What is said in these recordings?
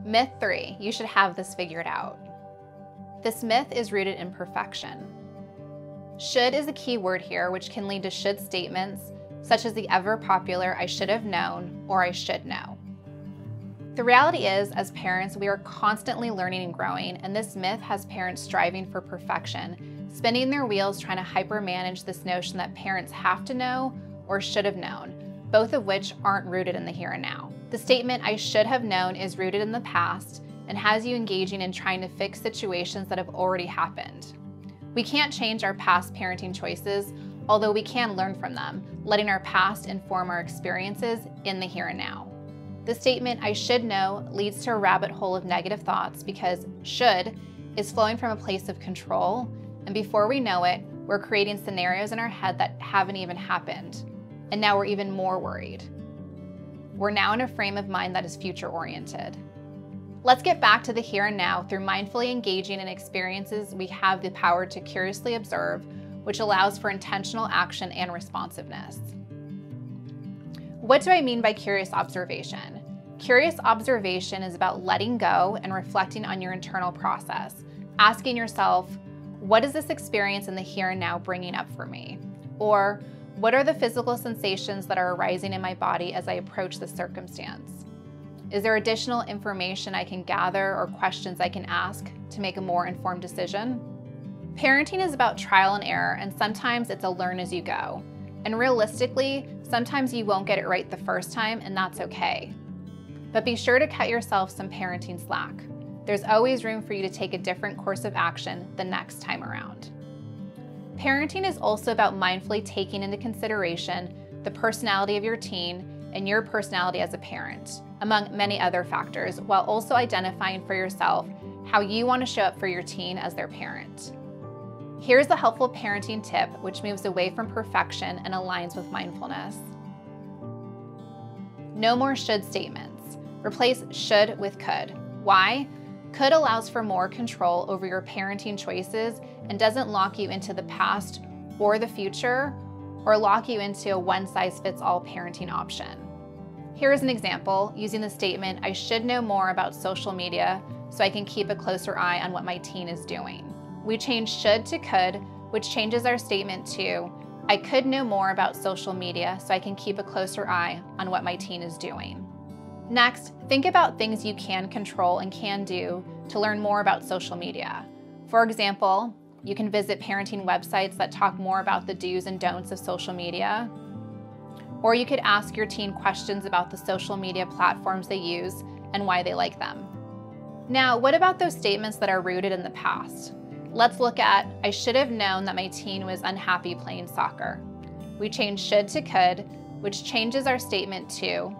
Myth 3, you should have this figured out. This myth is rooted in perfection. Should is a key word here, which can lead to should statements, such as the ever popular I should have known or I should know. The reality is, as parents, we are constantly learning and growing, and this myth has parents striving for perfection, spinning their wheels trying to hyper-manage this notion that parents have to know or should have known, both of which aren't rooted in the here and now. The statement I should have known is rooted in the past and has you engaging in trying to fix situations that have already happened. We can't change our past parenting choices, although we can learn from them, letting our past inform our experiences in the here and now. The statement, I should know, leads to a rabbit hole of negative thoughts because should is flowing from a place of control, and before we know it, we're creating scenarios in our head that haven't even happened, and now we're even more worried. We're now in a frame of mind that is future-oriented. Let's get back to the here and now through mindfully engaging in experiences we have the power to curiously observe, which allows for intentional action and responsiveness. What do I mean by curious observation? Curious observation is about letting go and reflecting on your internal process, asking yourself, what is this experience in the here and now bringing up for me? Or what are the physical sensations that are arising in my body as I approach this circumstance? Is there additional information I can gather or questions I can ask to make a more informed decision? Parenting is about trial and error, and sometimes it's a learn as you go. And realistically, sometimes you won't get it right the first time, and that's okay. But be sure to cut yourself some parenting slack. There's always room for you to take a different course of action the next time around. Parenting is also about mindfully taking into consideration the personality of your teen and your personality as a parent, among many other factors, while also identifying for yourself how you want to show up for your teen as their parent. Here's the helpful parenting tip, which moves away from perfection and aligns with mindfulness. No more should statements. Replace should with could. Why? Could allows for more control over your parenting choices and doesn't lock you into the past or the future, or lock you into a one-size-fits-all parenting option. Here is an example using the statement, I should know more about social media so I can keep a closer eye on what my teen is doing. We change should to could, which changes our statement to, I could know more about social media so I can keep a closer eye on what my teen is doing. Next, think about things you can control and can do to learn more about social media. For example, you can visit parenting websites that talk more about the do's and don'ts of social media, or you could ask your teen questions about the social media platforms they use and why they like them. Now, what about those statements that are rooted in the past? Let's look at, I should have known that my teen was unhappy playing soccer. We change should to could, which changes our statement to,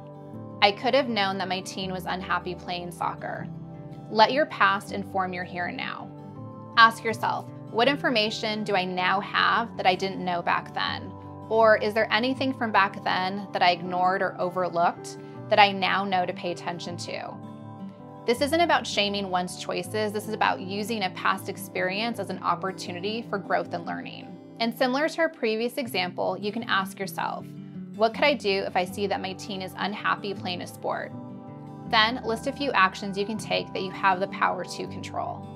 I could have known that my teen was unhappy playing soccer. Let your past inform your here and now. Ask yourself, what information do I now have that I didn't know back then? Or is there anything from back then that I ignored or overlooked that I now know to pay attention to? This isn't about shaming one's choices. This is about using a past experience as an opportunity for growth and learning. And similar to our previous example, you can ask yourself, what could I do if I see that my teen is unhappy playing a sport? Then list a few actions you can take that you have the power to control.